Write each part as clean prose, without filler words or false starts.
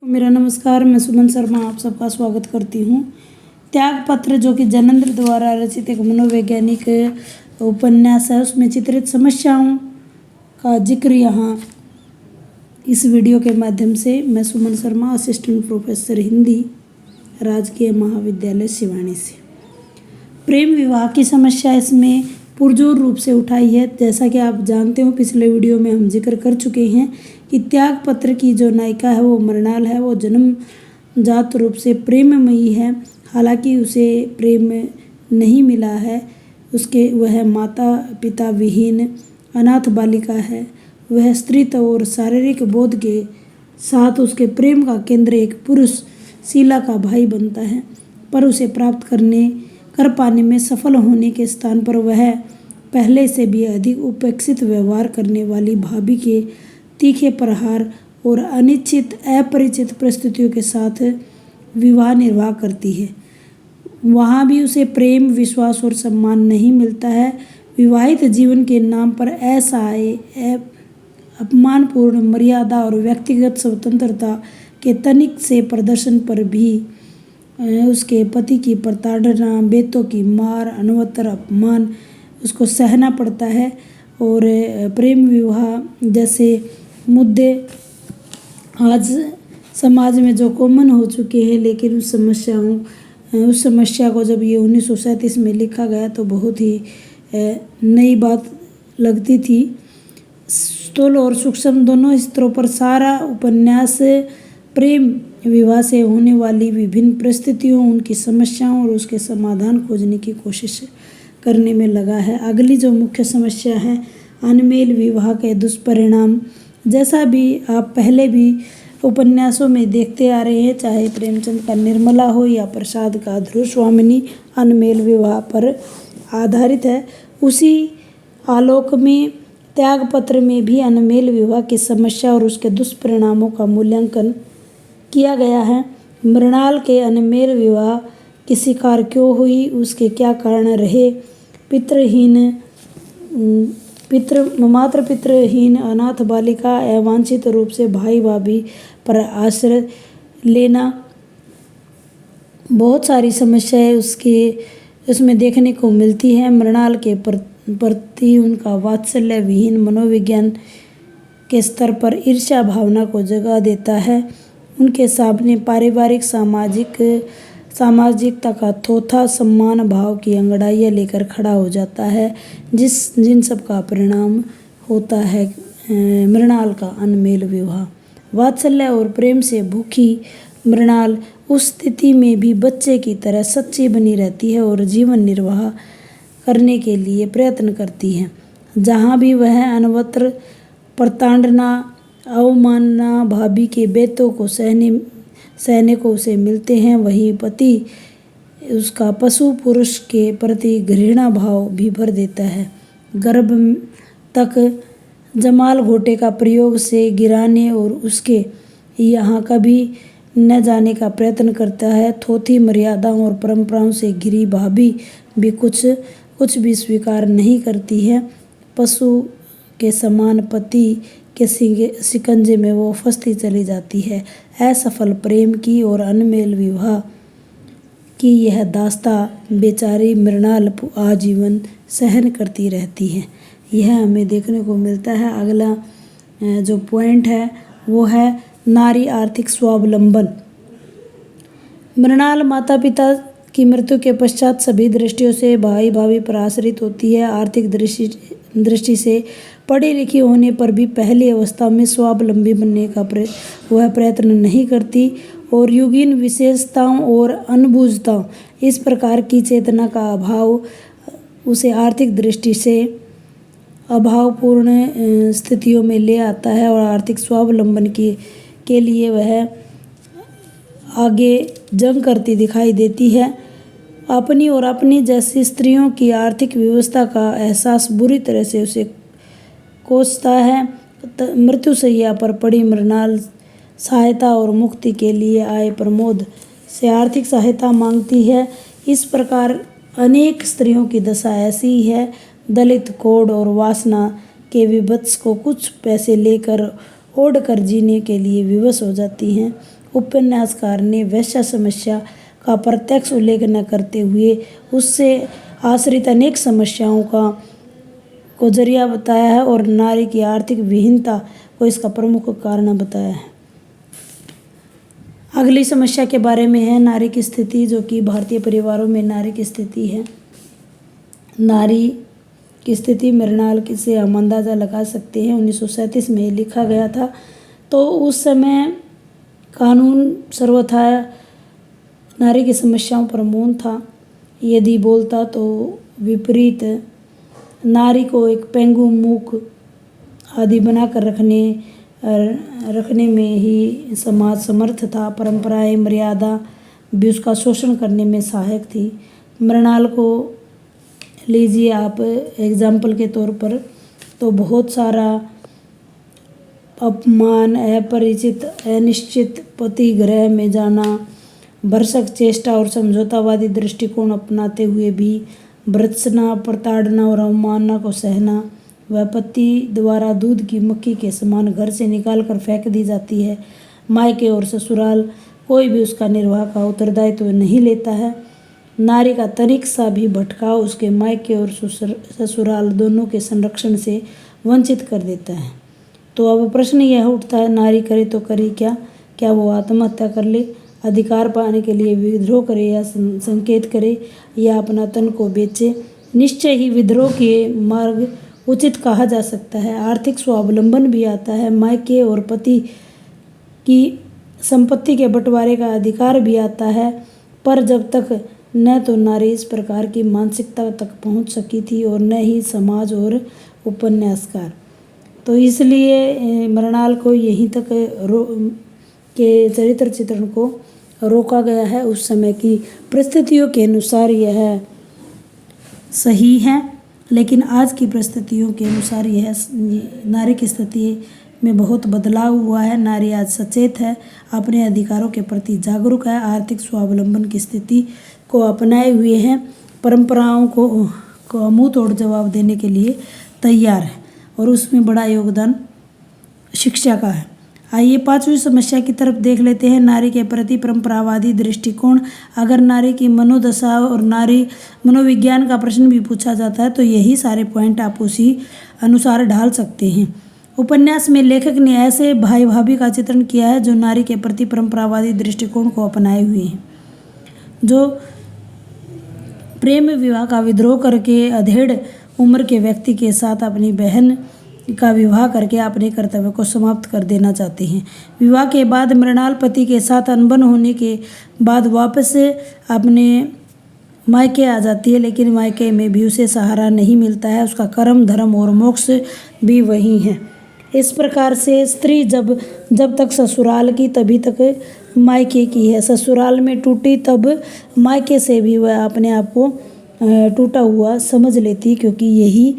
मेरा नमस्कार, मैं सुमन शर्मा आप सबका स्वागत करती हूँ। त्याग पत्र जो कि जैनेन्द्र द्वारा रचित एक मनोवैज्ञानिक उपन्यास है, उसमें चित्रित समस्याओं का जिक्र यहाँ इस वीडियो के माध्यम से मैं सुमन शर्मा, असिस्टेंट प्रोफेसर हिंदी, राजकीय महाविद्यालय सिवानी से। प्रेम विवाह की समस्या इसमें पुरजोर रूप से उठाई है। जैसा कि आप जानते हो, पिछले वीडियो में हम जिक्र कर चुके हैं कि त्याग पत्र की जो नायिका है वो मृणाल है। वो जन्मजात रूप से प्रेममयी है, हालांकि उसे प्रेम नहीं मिला है। वह माता पिता विहीन अनाथ बालिका है। वह स्त्रीत्व और शारीरिक बोध के साथ उसके प्रेम का केंद्र एक पुरुष शीला का भाई बनता है, पर उसे प्राप्त कर पाने में सफल होने के स्थान पर वह पहले से भी अधिक उपेक्षित व्यवहार करने वाली भाभी के तीखे प्रहार और अनिश्चित अपरिचित परिस्थितियों के साथ विवाह निर्वाह करती है। वहाँ भी उसे प्रेम, विश्वास और सम्मान नहीं मिलता है। विवाहित जीवन के नाम पर असहाय, अपमानपूर्ण मर्यादा और व्यक्तिगत स्वतंत्रता के तनिक से प्रदर्शन पर भी उसके पति की प्रताड़ना, बेटों की मार, अनवरत अपमान उसको सहना पड़ता है। और प्रेम विवाह जैसे मुद्दे आज समाज में जो कॉमन हो चुके हैं, लेकिन उस समस्या को जब ये 1937 में लिखा गया तो बहुत ही नई बात लगती थी। स्थूल और सूक्ष्म दोनों स्तरों पर सारा उपन्यास प्रेम विवाह से होने वाली विभिन्न परिस्थितियों, उनकी समस्याओं और उसके समाधान खोजने की कोशिश करने में लगा है। अगली जो मुख्य समस्या है, अनमेल विवाह के दुष्परिणाम। जैसा भी आप पहले भी उपन्यासों में देखते आ रहे हैं, चाहे प्रेमचंद का निर्मला हो या प्रसाद का ध्रुव स्वामिनी, अनमेल विवाह पर आधारित है। उसी आलोक में त्यागपत्र में भी अनमेल विवाह की समस्या और उसके दुष्परिणामों का मूल्यांकन किया गया है। मृणाल के अनमेल विवाह की शिकार क्यों हुई, उसके क्या कारण रहे, मातृ पितृहीन अनाथ बालिका, अवांछित रूप से भाई भाभी पर आश्रय लेना, बहुत सारी समस्याएं उसमें देखने को मिलती है। मृणाल के प्रति उनका वात्सल्य विहीन मनोविज्ञान के स्तर पर ईर्ष्या भावना को जगा देता है। उनके सामने पारिवारिक सामाजिकता का थोथा सम्मान भाव की अंगड़ाइयाँ लेकर खड़ा हो जाता है, जिन सब का परिणाम होता है मृणाल का अनमेल विवाह। वात्सल्य और प्रेम से भूखी मृणाल उस स्थिति में भी बच्चे की तरह सच्ची बनी रहती है और जीवन निर्वाह करने के लिए प्रयत्न करती है। जहाँ भी वह अनवरत प्रताड़ना, अवमानना, भाभी के बेटों को सहने को उसे मिलते हैं, वही पति उसका पशु पुरुष के प्रति घृणा भाव भी भर देता है। गर्भ तक जमाल घोटे का प्रयोग से गिराने और उसके यहाँ कभी न जाने का प्रयत्न करता है। थोथी मर्यादाओं और परंपराओं से घिरी भाभी भी कुछ भी स्वीकार नहीं करती है। पशु के समान पति के शिकंजे में वो फंसती चली जाती है। असफल प्रेम की और अनमेल विवाह की यह दास्ता बेचारी मृणाल आजीवन सहन करती रहती है। यह हमें देखने को मिलता है। अगला जो पॉइंट है वो है नारी आर्थिक स्वावलंबन। मृणाल माता पिता की मृत्यु के पश्चात सभी दृष्टियों से भाई भाभी पर आश्रित होती है। आर्थिक दृष्टि से पढ़ी लिखी होने पर भी पहली अवस्था में स्वावलंबी बनने का वह प्रयत्न नहीं करती और युगीन विशेषताओं और अनुभुजताओं, इस प्रकार की चेतना का अभाव उसे आर्थिक दृष्टि से अभावपूर्ण स्थितियों में ले आता है और आर्थिक स्वावलंबन के लिए वह आगे जंग करती दिखाई देती है। अपनी और अपनी जैसी स्त्रियों की आर्थिक व्यवस्था का एहसास बुरी तरह से उसे कोसता है। मृत्युशैया पर पड़ी मृणाल सहायता और मुक्ति के लिए आए प्रमोद से आर्थिक सहायता मांगती है। इस प्रकार अनेक स्त्रियों की दशा ऐसी ही है। दलित कोड और वासना के विभत्स को कुछ पैसे लेकर ओढ़ कर जीने के लिए विवश हो जाती हैं। उपन्यासकार ने वैश्य समस्या का प्रत्यक्ष उल्लेख न करते हुए उससे आश्रित अनेक समस्याओं को जरिया बताया है और नारी की आर्थिक विहीनता को इसका प्रमुख कारण बताया है। अगली समस्या के बारे में है नारी की स्थिति, जो कि भारतीय परिवारों में नारी की स्थिति है। नारी की स्थिति मृणाल से हम अंदाज़ा लगा सकते हैं। 1937 में लिखा गया था, तो उस समय कानून सर्वथा नारी की समस्याओं पर मौन था। यदि बोलता तो विपरीत नारी को एक पेंगु, मूक आदि बनाकर रखने में ही समाज समर्थ था। परंपराएं, मर्यादा भी उसका शोषण करने में सहायक थी। मृणाल को लीजिए आप एग्जाम्पल के तौर पर, तो बहुत सारा अपमान, अपरिचित, अनिश्चित पति गृह में जाना, भरसक चेष्टा और समझौतावादी दृष्टिकोण अपनाते हुए भी भर्त्सना, प्रताड़ना और अवमानना को सहना, वह पति द्वारा दूध की मक्खी के समान घर से निकाल कर फेंक दी जाती है। मायके और ससुराल कोई भी उसका निर्वाह का उत्तरदायित्व नहीं लेता है। नारी का तनिक सा भी भटकाव उसके मायके और ससुराल दोनों के संरक्षण से वंचित कर देता है। तो अब प्रश्न यह उठता है, नारी करे तो करे क्या? क्या वो आत्महत्या कर ले, अधिकार पाने के लिए विद्रोह करे या संकेत करे, या अपना तन को बेचे? निश्चय ही विद्रोह के मार्ग उचित कहा जा सकता है। आर्थिक स्वावलंबन भी आता है, मायके और पति की संपत्ति के बंटवारे का अधिकार भी आता है। पर जब तक न तो नारी इस प्रकार की मानसिकता तक पहुंच सकी थी और न ही समाज और उपन्यासकार। तो इसलिए मृणाल को यहीं तक के चरित्र चित्रण को रोका गया है। उस समय की परिस्थितियों के अनुसार यह सही है, लेकिन आज की परिस्थितियों के अनुसार यह नारी की स्थिति में बहुत बदलाव हुआ है। नारी आज सचेत है, अपने अधिकारों के प्रति जागरूक है, आर्थिक स्वावलंबन की स्थिति को अपनाए हुए हैं, परंपराओं को मुंह तोड़ जवाब देने के लिए तैयार है, और उसमें बड़ा योगदान शिक्षा का है। आइए 5वीं समस्या की तरफ देख लेते हैं, नारी के प्रति परंपरावादी दृष्टिकोण। अगर नारी की मनोदशा और नारी मनोविज्ञान का प्रश्न भी पूछा जाता है तो यही सारे पॉइंट आप उसी अनुसार ढाल सकते हैं। उपन्यास में लेखक ने ऐसे भाई भाभी का चित्रण किया है जो नारी के प्रति परंपरावादी दृष्टिकोण को अपनाए हुए हैं, जो प्रेम विवाह का विद्रोह करके अधेड़ उम्र के व्यक्ति के साथ अपनी बहन का विवाह करके अपने कर्तव्य को समाप्त कर देना चाहते हैं। विवाह के बाद मृणाल पति के साथ अनबन होने के बाद वापस अपने मायके आ जाती है, लेकिन मायके में भी उसे सहारा नहीं मिलता है, उसका कर्म, धर्म और मोक्ष भी वही है। इस प्रकार से स्त्री जब तक ससुराल की तभी तक मायके की है, ससुराल में टूटी तब मायके से भी वह अपने आप को टूटा हुआ समझ लेती, क्योंकि यही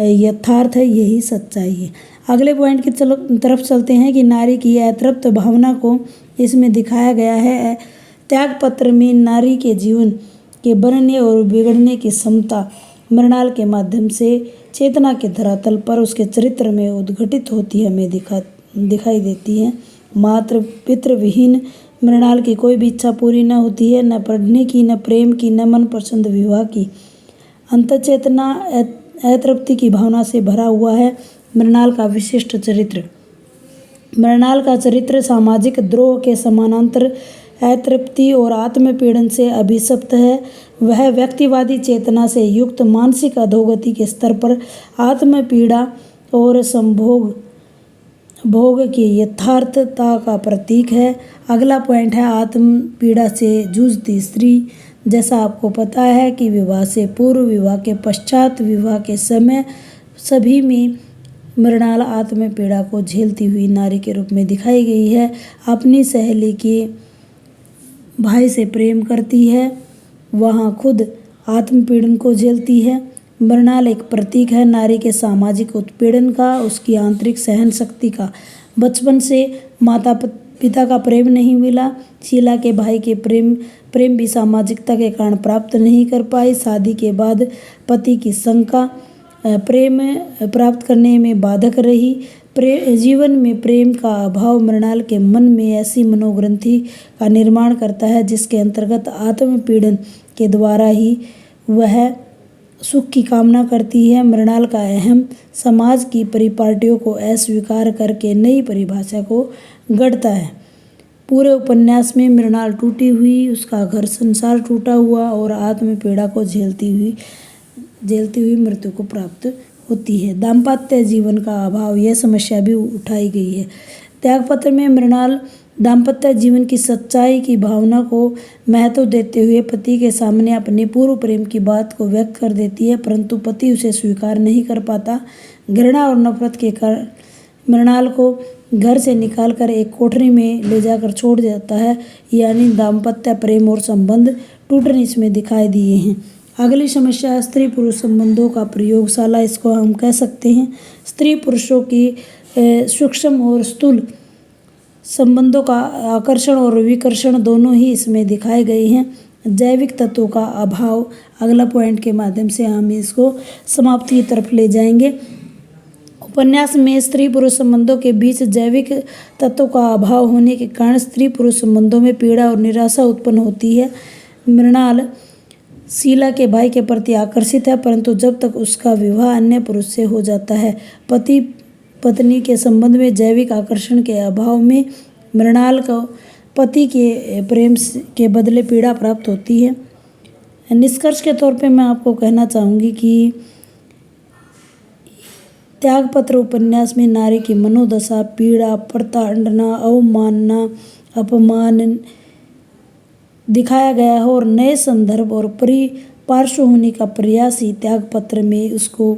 यथार्थ है, यही सच्चाई है। अगले पॉइंट की तरफ चलते हैं कि नारी की अतृप्त भावना को इसमें दिखाया गया है। त्यागपत्र में नारी के जीवन के बनने और बिगड़ने की क्षमता मृणाल के माध्यम से चेतना के धरातल पर उसके चरित्र में उद्घटित होती है, हमें दिखाई देती है। मात्र पितृ विहीन मृणाल की कोई भी इच्छा पूरी न होती है, न पढ़ने की, न प्रेम की, न मनपसंद विवाह की। अंतचेतना अतृप्ति की भावना से भरा हुआ है मृणाल का विशिष्ट चरित्र। मृणाल का चरित्र सामाजिक द्रोह के समानांतर अतृप्ति और आत्मपीड़न से अभिशप्त है। वह व्यक्तिवादी चेतना से युक्त मानसिक अधोगति के स्तर पर आत्मपीड़ा और भोग की यथार्थता का प्रतीक है। अगला पॉइंट है आत्मपीड़ा से जूझती स्त्री। जैसा आपको पता है कि विवाह से पूर्व, विवाह के पश्चात, विवाह के समय सभी में मृणाल आत्मपीड़ा को झेलती हुई नारी के रूप में दिखाई गई है। अपनी सहेली के भाई से प्रेम करती है, वहाँ खुद आत्मपीड़न को झेलती है। मृणाल एक प्रतीक है नारी के सामाजिक उत्पीड़न का, उसकी आंतरिक सहन शक्ति का। बचपन से माता पिता का प्रेम नहीं मिला, शीला के भाई के प्रेम भी सामाजिकता के कारण प्राप्त नहीं कर पाई। शादी के बाद पति की शंका प्रेम प्राप्त करने में बाधक रही। जीवन में प्रेम का अभाव मृणाल के मन में ऐसी मनोग्रंथि का निर्माण करता है जिसके अंतर्गत आत्मपीड़न के द्वारा ही वह सुख की कामना करती है। मृणाल का अहम समाज की परिपाटियों को अस्वीकार करके नई परिभाषा को गढ़ता है। पूरे उपन्यास में मृणाल टूटी हुई, उसका घर संसार टूटा हुआ और आत्मपीड़ा को झेलती हुई मृत्यु को प्राप्त होती है। दाम्पत्य जीवन का अभाव, यह समस्या भी उठाई गई है। त्यागपत्र में मृणाल दाम्पत्य जीवन की सच्चाई की भावना को महत्व देते हुए पति के सामने अपने पूर्व प्रेम की बात को व्यक्त कर देती है, परंतु पति उसे स्वीकार नहीं कर पाता। घृणा और नफरत के कारण मृणाल को घर से निकालकर एक कोठरी में ले जाकर छोड़ देता है, यानी दाम्पत्य प्रेम और संबंध टूटने इसमें दिखाई दिए हैं। अगली समस्या स्त्री पुरुष संबंधों का प्रयोगशाला, इसको हम कह सकते हैं। स्त्री पुरुषों की सूक्ष्म और स्थूल संबंधों का आकर्षण और विकर्षण दोनों ही इसमें दिखाए गए हैं। जैविक तत्वों का अभाव, अगला पॉइंट के माध्यम से हम इसको समाप्ति की तरफ ले जाएंगे। उपन्यास में स्त्री पुरुष संबंधों के बीच जैविक तत्वों का अभाव होने के कारण स्त्री पुरुष संबंधों में पीड़ा और निराशा उत्पन्न होती है। मृणाल शीला के भाई के प्रति आकर्षित है, परंतु जब तक उसका विवाह अन्य पुरुष से हो जाता है। पति पत्नी के संबंध में जैविक आकर्षण के अभाव में मृणाल को पति के प्रेम के बदले पीड़ा प्राप्त होती है। निष्कर्ष के तौर पे मैं आपको कहना चाहूँगी कि त्यागपत्र उपन्यास में नारी की मनोदशा, पीड़ा, प्रताड़ना, अवमानना, अपमान दिखाया गया है और नए संदर्भ और पार्श्वभूमि का प्रयास ही त्यागपत्र में उसको